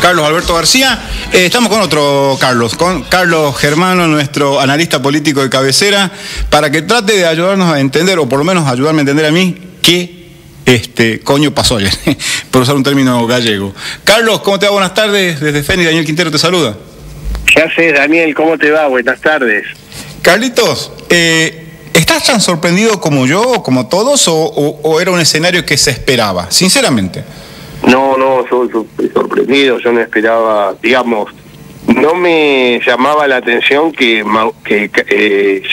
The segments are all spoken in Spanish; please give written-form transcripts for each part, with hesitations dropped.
Carlos Alberto García. Estamos con otro Carlos, con Carlos Germano, nuestro analista político de cabecera, para que trate de ayudarnos a entender, o por lo menos ayudarme a entender a mí, qué coño pasó ayer, por usar un término gallego. Carlos, ¿cómo te va? Buenas tardes. Desde Fénix, Daniel Quintero te saluda. ¿Qué haces, Daniel? ¿Cómo te va? Buenas tardes. Carlitos, ¿estás tan sorprendido como yo o como todos o era un escenario que se esperaba, sinceramente? No, soy sorprendido. Yo no esperaba, digamos, no me llamaba la atención que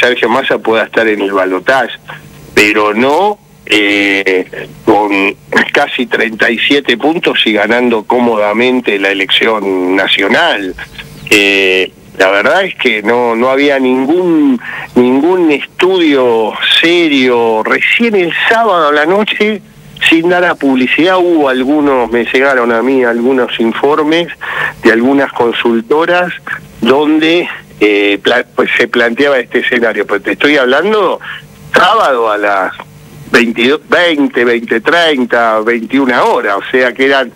Sergio Massa pueda estar en el balotaje, pero no con casi 37 puntos y ganando cómodamente la elección nacional. La verdad es que no había ningún estudio serio. Recién el sábado a la noche, sin dar a publicidad, me llegaron a mí algunos informes de algunas consultoras donde pues se planteaba este escenario. Pues te estoy hablando sábado a las 20:30, 21 horas, o sea que eran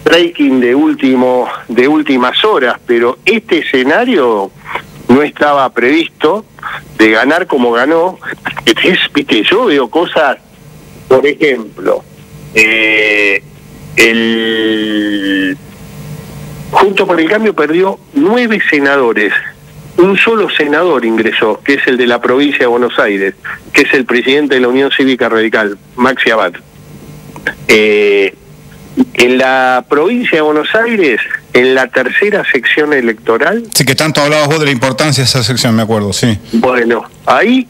breaking de últimas horas, pero este escenario no estaba previsto, de ganar como ganó. Viste, yo veo cosas, por ejemplo, Juntos por el Cambio perdió 9 senadores, un solo senador ingresó, que es el de la provincia de Buenos Aires, que es el presidente de la Unión Cívica Radical, Maxi Abad. En la provincia de Buenos Aires, en la tercera sección electoral... Sí, que tanto hablabas vos de la importancia de esa sección, me acuerdo, sí. Bueno, ahí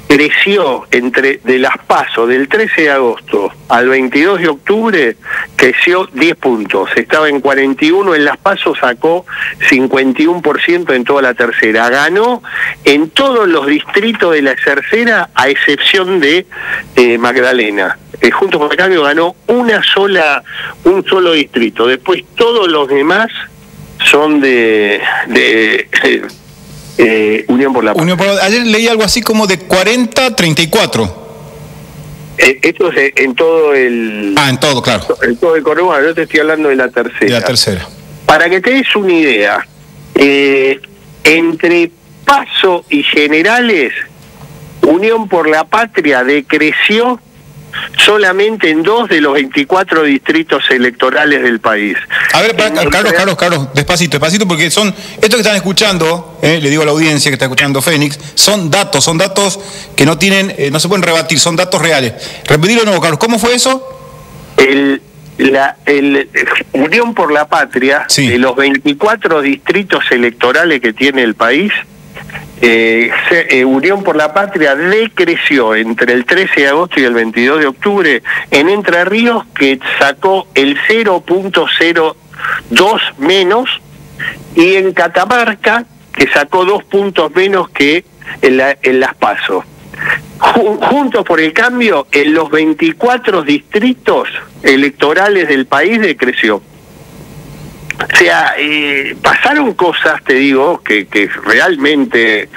creció de las PASO del 13 de agosto al 22 de octubre, creció 10 puntos. Estaba en 41 en las PASO, sacó 51% en toda la tercera. Ganó en todos los distritos de la tercera, a excepción de Magdalena. Juntos por el Cambio ganó un solo distrito. Después todos los demás son de Unión por la Paz. Ayer leí algo así como de 40-34. Esto es en todo el... en todo, claro. En todo el conurbano. Yo te estoy hablando de la tercera. De la tercera. Para que te des una idea, entre PASO y Generales, Unión por la Patria decreció solamente en 2 de los 24 distritos electorales del país. A ver, Carlos, despacito, porque esto que están escuchando, le digo a la audiencia que está escuchando Fénix, son datos que no tienen, no se pueden rebatir, son datos reales. Repetirlo de nuevo, Carlos, ¿cómo fue eso? Unión por la Patria, sí, de los 24 distritos electorales que tiene el país, Unión por la Patria decreció entre el 13 de agosto y el 22 de octubre en Entre Ríos, que sacó el 0.02 menos, y en Catamarca, que sacó 2 puntos menos que en las PASO. Juntos por el Cambio, en los 24 distritos electorales del país decreció. O sea, pasaron cosas, te digo, que realmente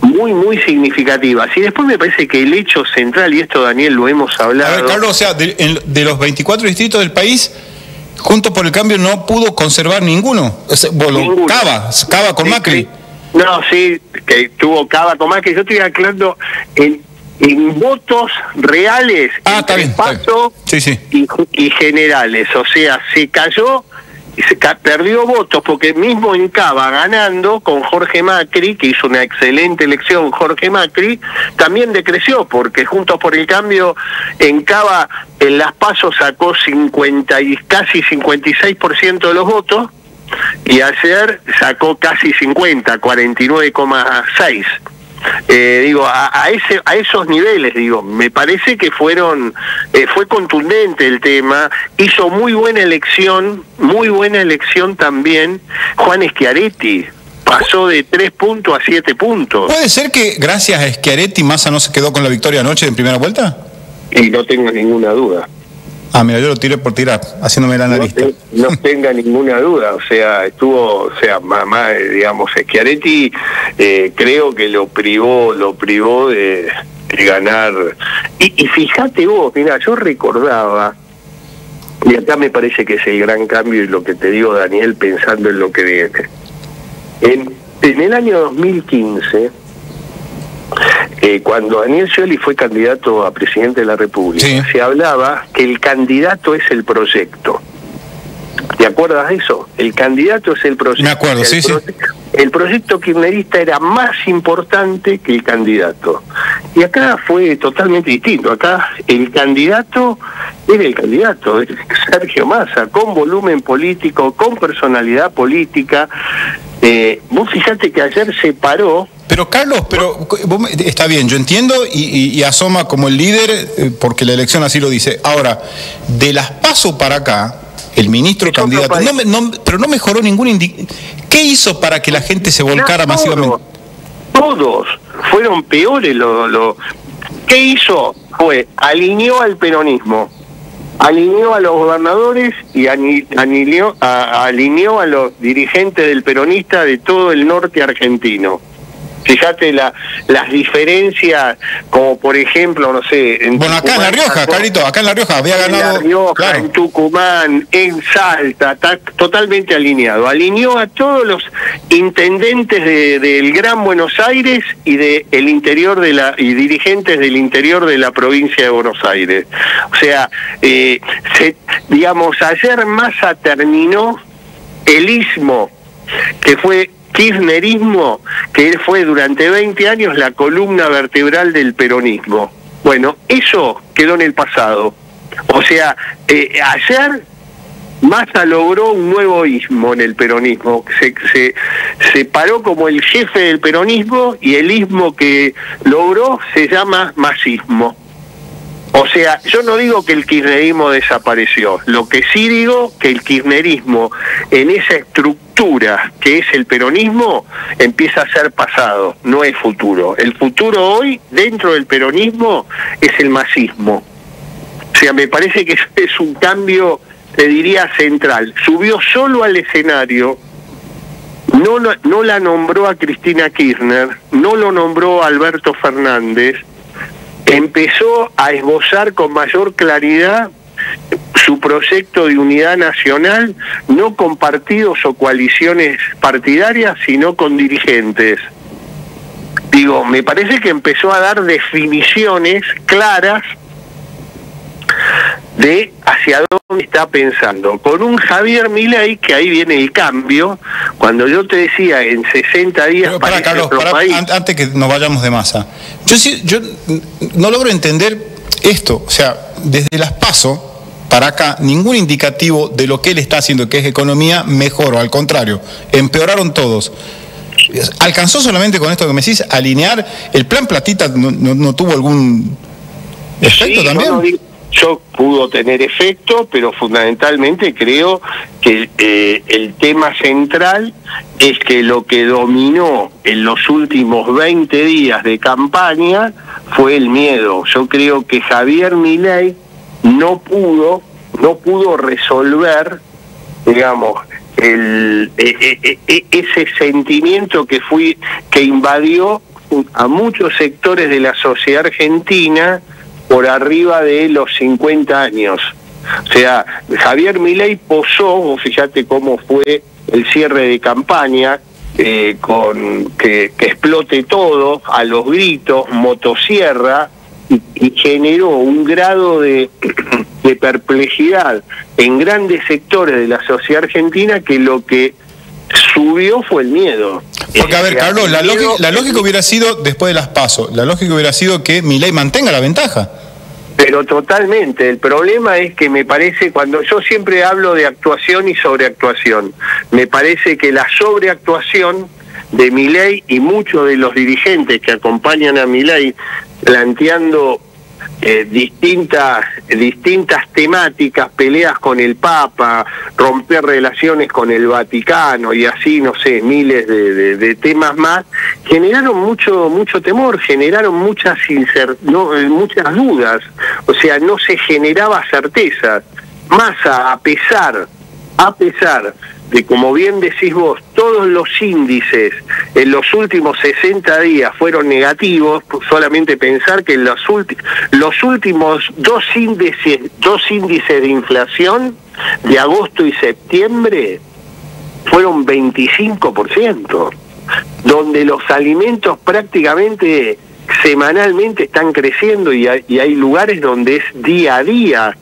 muy significativas. Y después me parece que el hecho central, y esto, Daniel, lo hemos hablado... A ver, Carlos, o sea, de los 24 distritos del país, Juntos por el Cambio no pudo conservar ninguno. Ninguno. Cava con Macri. No, sí, que tuvo Cava con Macri. Yo estoy aclarando en votos reales, entre PASO y Generales. O sea, se cayó, perdió votos, porque mismo en Cava, ganando con Jorge Macri, que hizo una excelente elección Jorge Macri, también decreció, porque Juntos por el Cambio en Cava, en las PASO, sacó casi 56% de los votos, y ayer sacó casi 49,6%. Digo, a esos niveles, digo, me parece que fue contundente el tema. Hizo muy buena elección también Juan Schiaretti, pasó de 3 puntos a 7 puntos. ¿Puede ser que gracias a Schiaretti Massa no se quedó con la victoria anoche en primera vuelta? Y no tengo ninguna duda. Mira, yo lo tiré por tirar, haciéndome el analista. No tenga ninguna duda, digamos, Schiaretti creo que lo privó de ganar. Y fíjate vos, mira, yo recordaba Y acá me parece que es el gran cambio y lo que te digo, Daniel, pensando en lo que viene. En el año 2015, cuando Daniel Scioli fue candidato a presidente de la República, sí, se hablaba que el candidato es el proyecto. ¿Te acuerdas de eso? El candidato es el proyecto. Me acuerdo, sí, sí. El proyecto kirchnerista era más importante que el candidato. Y acá fue totalmente distinto. Acá el candidato era el candidato, es Sergio Massa, con volumen político, con personalidad política. Vos fijate que ayer se paró. Pero Carlos, está bien, yo entiendo y asoma como el líder, porque la elección así lo dice. Ahora, de las PASO para acá, el ministro candidato, pero no mejoró ningún ¿Qué hizo para que la gente se volcara masivamente? Todos fueron peores. ¿Qué hizo? Alineó al peronismo, alineó a los gobernadores y alineó a los dirigentes del peronista de todo el norte argentino. Fíjate las diferencias, como por ejemplo, no sé... Bueno, acá en La Rioja, Carlito, acá en La Rioja había ganado... En La Rioja, claro, en Tucumán, en Salta, está totalmente alineado. Alineó a todos los intendentes del Gran Buenos Aires y del interior y dirigentes del interior de la provincia de Buenos Aires. O sea, digamos, ayer Massa terminó el istmo, que fue kirchnerismo, que fue durante 20 años la columna vertebral del peronismo. Bueno, eso quedó en el pasado. O sea, ayer Massa logró un nuevo istmo en el peronismo. Se paró como el jefe del peronismo y el istmo que logró se llama masismo. O sea, yo no digo que el kirchnerismo desapareció, lo que sí digo que el kirchnerismo en esa estructura que es el peronismo empieza a ser pasado, no es futuro. El futuro hoy dentro del peronismo es el masismo. O sea, me parece que es un cambio, te diría, central. Subió solo al escenario, no la nombró a Cristina Kirchner, no lo nombró a Alberto Fernández. Empezó a esbozar con mayor claridad su proyecto de unidad nacional, no con partidos o coaliciones partidarias, sino con dirigentes. Digo, me parece que empezó a dar definiciones claras de hacia dónde está pensando. Con un Javier Milei, que ahí viene el cambio, cuando yo te decía en 60 días... Pero para, Carlos, antes que nos vayamos de Massa, yo no logro entender esto. O sea, desde las PASO para acá, ningún indicativo de lo que él está haciendo, que es economía, mejoró, al contrario, empeoraron todos. ¿Alcanzó solamente con esto que me decís, alinear? ¿El plan Platita no tuvo algún efecto sí, también? Yo pudo tener efecto, pero fundamentalmente creo que el tema central es que lo que dominó en los últimos 20 días de campaña fue el miedo. Yo creo que Javier Milei no pudo resolver, digamos, ese sentimiento que invadió a muchos sectores de la sociedad argentina por arriba de los 50 años. O sea, Javier Milei posó, fíjate cómo fue el cierre de campaña, con que explote todo, a los gritos, motosierra, y generó un grado de perplejidad en grandes sectores de la sociedad argentina que lo que subió fue el miedo. Porque, a ver, Carlos, la lógica hubiera sido, después de las PASO, la lógica hubiera sido que Milei mantenga la ventaja. Pero totalmente. El problema es que me parece, cuando yo siempre hablo de actuación y sobreactuación, me parece que la sobreactuación de Milei y muchos de los dirigentes que acompañan a Milei planteando distintas temáticas, peleas con el Papa, romper relaciones con el Vaticano y así, no sé, miles de temas más, generaron mucho temor, generaron muchas dudas. O sea, no se generaba certezas. Massa, a pesar de, como bien decís vos, todos los índices en los últimos 60 días fueron negativos, pues solamente pensar que en los últimos dos índices de inflación de agosto y septiembre fueron 25%, donde los alimentos prácticamente semanalmente están creciendo y hay lugares donde es día a día.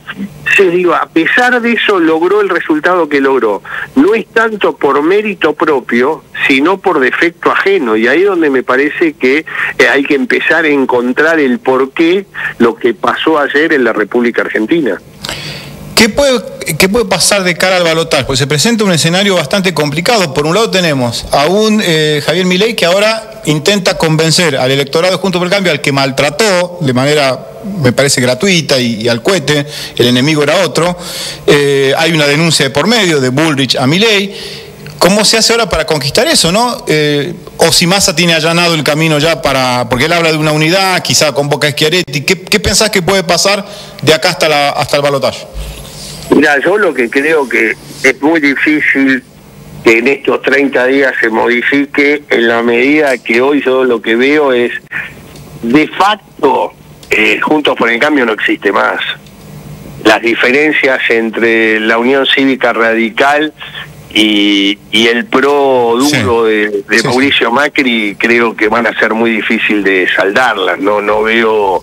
Digo, a pesar de eso logró el resultado que logró. No es tanto por mérito propio, sino por defecto ajeno, y ahí es donde me parece que hay que empezar a encontrar el porqué lo que pasó ayer en la República Argentina. ¿Qué puede pasar de cara al balotaje? Pues se presenta un escenario bastante complicado. Por un lado tenemos a un Javier Milei que ahora intenta convencer al electorado de Juntos por el Cambio, al que maltrató de manera, me parece, gratuita y al cohete, el enemigo era otro. Hay una denuncia de por medio de Bullrich a Milei. ¿Cómo se hace ahora para conquistar eso, no? O si Massa tiene allanado el camino ya porque él habla de una unidad, quizá convoca a Schiaretti. ¿Qué pensás que puede pasar de acá hasta el balotaje? Mira, yo lo que creo que es muy difícil que en estos 30 días se modifique, en la medida que hoy yo lo que veo es, de facto, Juntos por el Cambio no existe más. Las diferencias entre la Unión Cívica Radical y el pro duro de Mauricio Macri, creo que van a ser muy difícil de saldarlas. No veo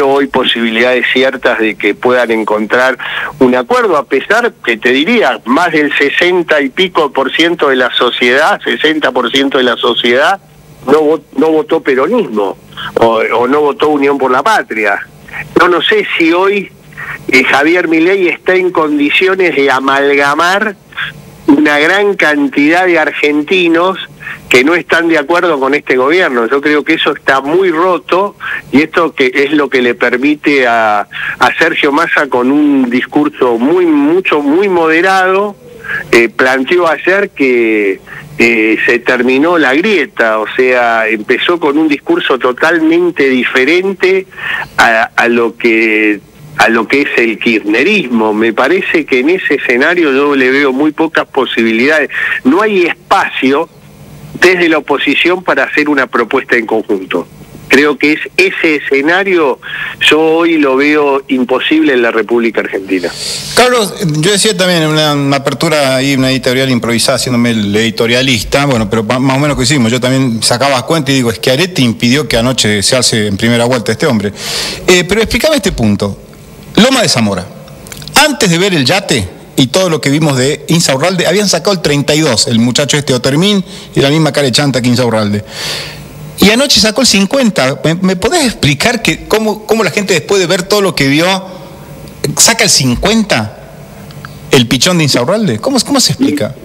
hoy posibilidades ciertas de que puedan encontrar un acuerdo, a pesar que te diría, más del 60 y pico % de la sociedad, 60% de la sociedad no votó peronismo o no votó Unión por la Patria. No sé si hoy Javier Milei está en condiciones de amalgamar una gran cantidad de argentinos que no están de acuerdo con este gobierno. Yo creo que eso está muy roto, y esto que es lo que le permite a Sergio Massa, con un discurso muy moderado, planteó ayer que se terminó la grieta, o sea, empezó con un discurso totalmente diferente a lo que es el kirchnerismo. Me parece que en ese escenario yo le veo muy pocas posibilidades. No hay espacio desde la oposición para hacer una propuesta en conjunto. Creo que ese escenario yo hoy lo veo imposible en la República Argentina. Carlos, yo decía también en una apertura ahí, una editorial improvisada, haciéndome el editorialista, bueno, pero más o menos que hicimos, yo también sacaba cuenta y digo, Schiaretti impidió que anoche se alce en primera vuelta este hombre. Pero explícame este punto. Loma de Zamora, antes de ver el yate y todo lo que vimos de Insaurralde, habían sacado el 32, el muchacho Otermín, y la misma cara de chanta que Insaurralde. Y anoche sacó el 50. ¿Me podés explicar cómo la gente, después de ver todo lo que vio, saca el 50? ¿El pichón de Insaurralde? ¿Cómo se explica?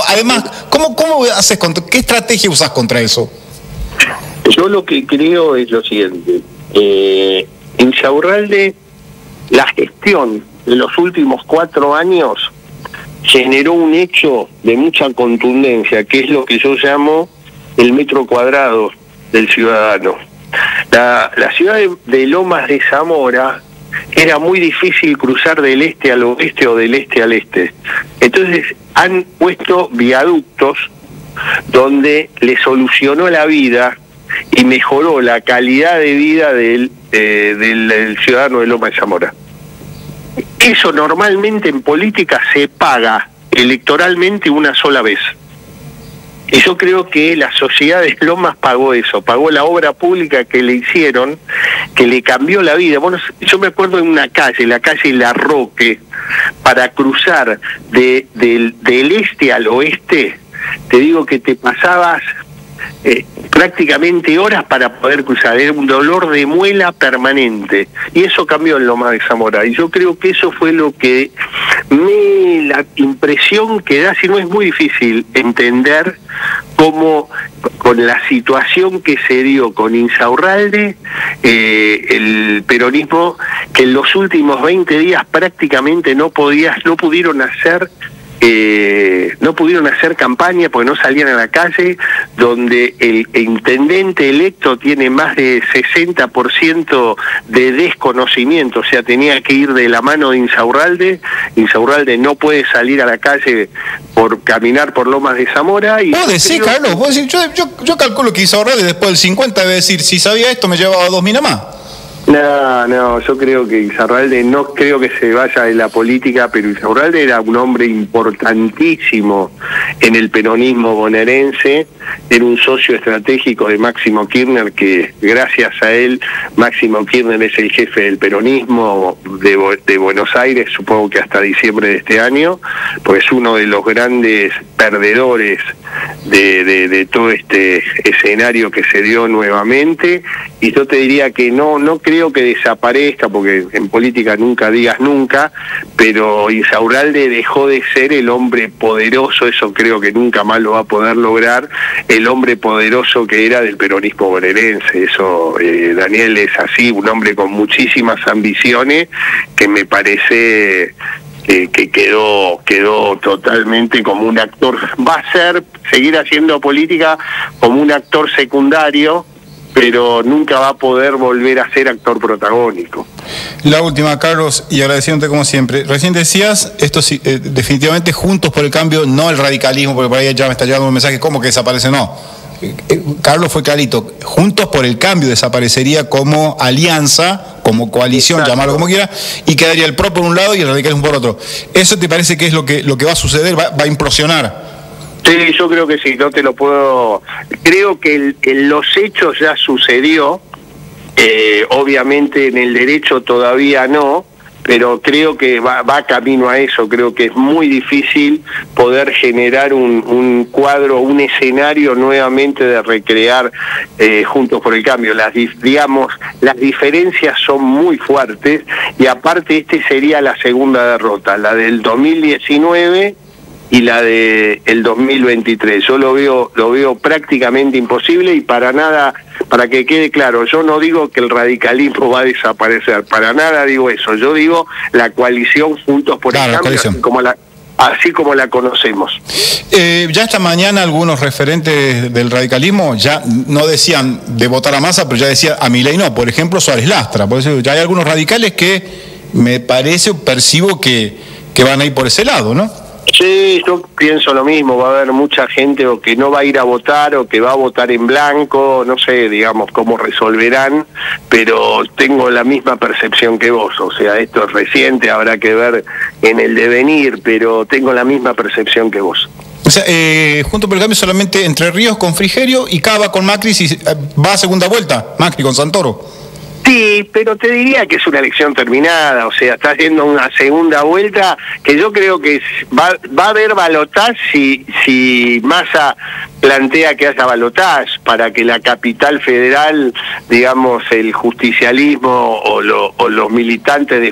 Además, ¿cómo haces qué estrategia usás contra eso? Yo lo que creo es lo siguiente. Insaurralde, la gestión de los últimos 4 años generó un hecho de mucha contundencia, que es lo que yo llamo el metro cuadrado del ciudadano. La ciudad de Lomas de Zamora era muy difícil cruzar del este al oeste o del este al este. Entonces han puesto viaductos donde le solucionó la vida y mejoró la calidad de vida del ciudadano de Lomas de Zamora. Eso normalmente en política se paga electoralmente una sola vez. Y yo creo que la sociedad de Lomas pagó eso, pagó la obra pública que le hicieron, que le cambió la vida. Bueno, yo me acuerdo en una calle, la calle La Roque, para cruzar del este al oeste, te digo que te pasabas prácticamente horas para poder cruzar. Era un dolor de muela permanente, y eso cambió en Lomas de Zamora, y yo creo que eso fue lo que la impresión que da, si no es muy difícil entender cómo, con la situación que se dio con Insaurralde, el peronismo, que en los últimos 20 días prácticamente no pudieron hacer no pudieron hacer campaña porque no salían a la calle, donde el intendente electo tiene más de 60% de desconocimiento, o sea, tenía que ir de la mano de Insaurralde. Insaurralde no puede salir a la calle por caminar por Lomas de Zamora. Y vos decís, Carlos, vos decís, yo calculo que Insaurralde después del 50 debe decir, si sabía esto me llevaba 2 minas más. No, yo creo que Insaurralde no creo que se vaya de la política, pero Insaurralde era un hombre importantísimo en el peronismo bonaerense, era un socio estratégico de Máximo Kirchner, que gracias a él Máximo Kirchner es el jefe del peronismo de Buenos Aires, supongo que hasta diciembre de este año, pues es uno de los grandes perdedores de todo este escenario que se dio nuevamente, y yo te diría que no creo que desaparezca, porque en política nunca digas nunca, pero Insaurralde dejó de ser el hombre poderoso, eso creo que nunca más lo va a poder lograr, el hombre poderoso que era del peronismo bonaerense. Eso, Daniel, es así, un hombre con muchísimas ambiciones, que me parece que quedó totalmente como un actor, va a seguir haciendo política como un actor secundario, pero nunca va a poder volver a ser actor protagónico. La última, Carlos, y agradeciéndote como siempre. Recién decías, esto sí, definitivamente Juntos por el Cambio, no el radicalismo, porque por ahí ya me está llegando un mensaje, ¿cómo que desaparece? No. Carlos fue clarito, Juntos por el Cambio desaparecería como alianza, como coalición, exacto, llamarlo como quiera, y quedaría el PRO por un lado y el radicalismo por otro. ¿Eso te parece que es lo que va a suceder, va a implosionar? Sí, yo creo que sí, no te lo puedo... Creo que los hechos ya sucedió, obviamente en el derecho todavía no, pero creo que va camino a eso. Creo que es muy difícil poder generar un cuadro, un escenario nuevamente de recrear Juntos por el Cambio. Las diferencias son muy fuertes, y aparte sería la segunda derrota, la del 2019 y la de el 2023. Yo lo veo prácticamente imposible, y para nada, para que quede claro, yo no digo que el radicalismo va a desaparecer, para nada digo eso. Yo digo la coalición Juntos por el Cambio, así como la conocemos. Ya esta mañana algunos referentes del radicalismo ya no decían de votar a Massa, pero ya decía a Milei no. Por ejemplo, Suárez Lastra. Por eso ya hay algunos radicales que me parece, percibo que van a ir por ese lado, ¿no? Sí, yo pienso lo mismo. Va a haber mucha gente o que no va a ir a votar o que va a votar en blanco, no sé, digamos, cómo resolverán, pero tengo la misma percepción que vos. O sea, esto es reciente, habrá que ver en el devenir, pero tengo la misma percepción que vos. O sea, Juntos por el Cambio solamente Entre Ríos con Frigerio y Cava con Macri, si va a segunda vuelta, Macri con Santoro. Sí, pero te diría que es una elección terminada, o sea, está haciendo una segunda vuelta que yo creo que va a haber balotaje si Massa plantea que haya balotaje para que la capital federal, digamos, el justicialismo o los militantes de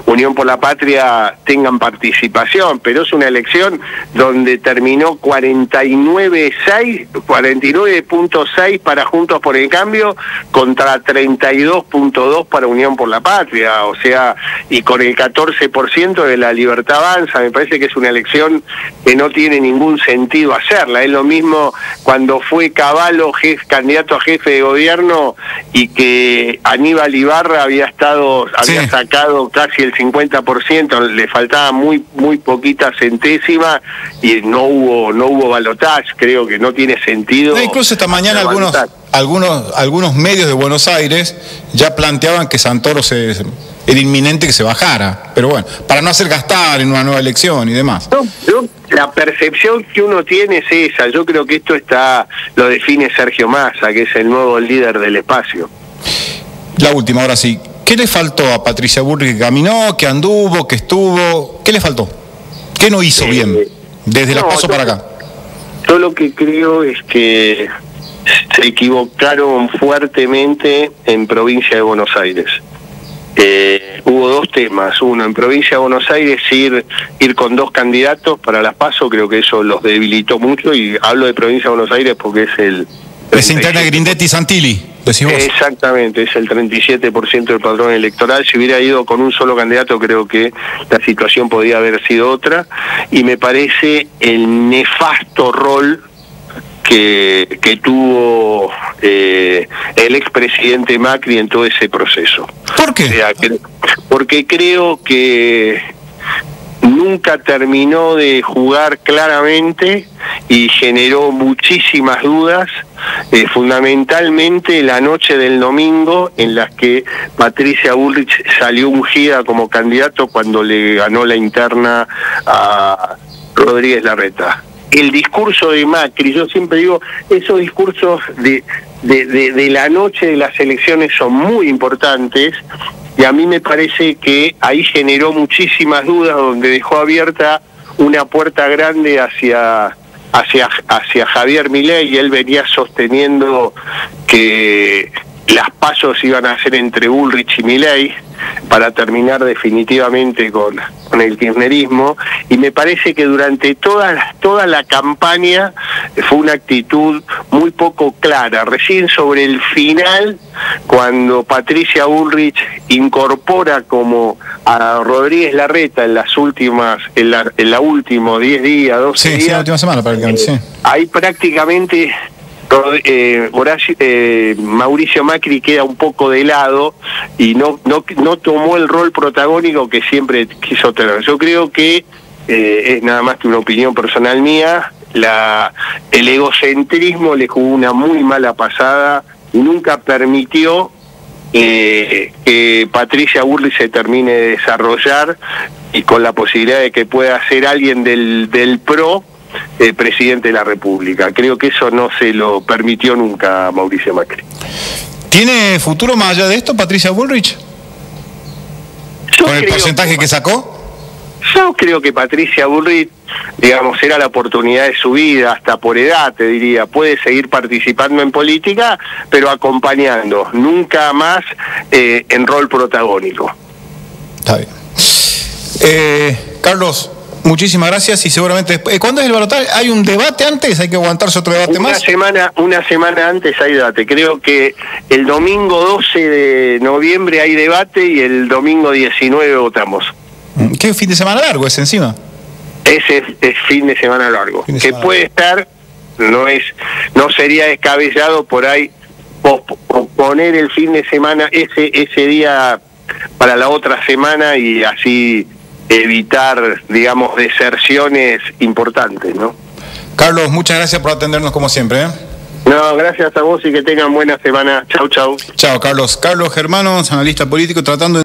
Unión por la Patria tengan participación, pero es una elección donde terminó 49.6 para Juntos por el Cambio contra 32.2 para Unión por la Patria, o sea, y con el 14% de La Libertad Avanza. Me parece que es una elección que no tiene ningún sentido hacerla. Es lo mismo cuando fue Cavallo candidato a jefe de gobierno y que Aníbal Ibarra había sacado casi el 50%, le faltaba muy poquita centésima y no hubo balotaje. Creo que no tiene sentido. Incluso esta mañana algunos medios de Buenos Aires ya planteaban que Santoro era inminente que se bajara, pero bueno, para no hacer gastar en una nueva elección y demás. La percepción que uno tiene es esa. Yo creo que esto lo define Sergio Massa, que es el nuevo líder del espacio. La última, ahora sí. ¿Qué le faltó a Patricia Bullrich, que caminó, que anduvo, que estuvo? ¿Qué le faltó? ¿Qué no hizo bien desde las PASO para acá? Yo lo que creo es que se equivocaron fuertemente en provincia de Buenos Aires. Hubo dos temas. Uno, en provincia de Buenos Aires ir con dos candidatos para las PASO, creo que eso los debilitó mucho, y hablo de provincia de Buenos Aires porque es Esa interna de Grindetti y Santilli, decís vos. Exactamente, es el 37% del padrón electoral. Si hubiera ido con un solo candidato, creo que la situación podría haber sido otra. Y me parece el nefasto rol que tuvo el expresidente Macri en todo ese proceso. ¿Por qué? O sea, porque creo que nunca terminó de jugar claramente y generó muchísimas dudas, fundamentalmente la noche del domingo, en las que Patricia Bullrich salió ungida como candidato cuando le ganó la interna a Rodríguez Larreta. El discurso de Macri, yo siempre digo, esos discursos de la noche de las elecciones son muy importantes, y a mí me parece que ahí generó muchísimas dudas, donde dejó abierta una puerta grande hacia Javier Milei, y él venía sosteniendo que las pasos iban a ser entre Bullrich y Milei para terminar definitivamente con el kirchnerismo, y me parece que durante toda la campaña fue una actitud muy poco clara. Recién sobre el final, cuando Patricia Bullrich incorpora como a Rodríguez Larreta en las últimas, en la últimos 10 días, 12 días, sí, la última semana prácticamente, sí. Ahí prácticamente Mauricio Macri queda un poco de lado y no tomó el rol protagónico que siempre quiso tener. Yo creo que es nada más que una opinión personal mía, el egocentrismo le jugó una muy mala pasada y nunca permitió que Patricia Bullrich se termine de desarrollar, y con la posibilidad de que pueda ser alguien del PRO presidente de la República. Creo que eso no se lo permitió nunca a Mauricio Macri. ¿Tiene futuro más allá de esto, Patricia Bullrich? ¿Con el porcentaje que sacó? Yo creo que Patricia Bullrich, digamos, era la oportunidad de su vida, hasta por edad, te diría. Puede seguir participando en política, pero acompañando, nunca más en rol protagónico. Está bien. Carlos, muchísimas gracias, y seguramente después, ¿cuándo es el balotaje? ¿Hay un debate antes? ¿Hay que aguantarse otro debate más? Una semana antes hay debate. Creo que el domingo 12 de noviembre hay debate y el domingo 19 votamos. ¿Qué fin de semana largo es encima? Ese es fin de semana largo. Puede estar, no sería descabellado por ahí poner el fin de semana, ese día para la otra semana, y así evitar, digamos, deserciones importantes, ¿no? Carlos, muchas gracias por atendernos como siempre, ¿eh? No, gracias a vos y que tengan buena semana. Chau, chau. Chao, Carlos. Carlos Germano, analista político, tratando de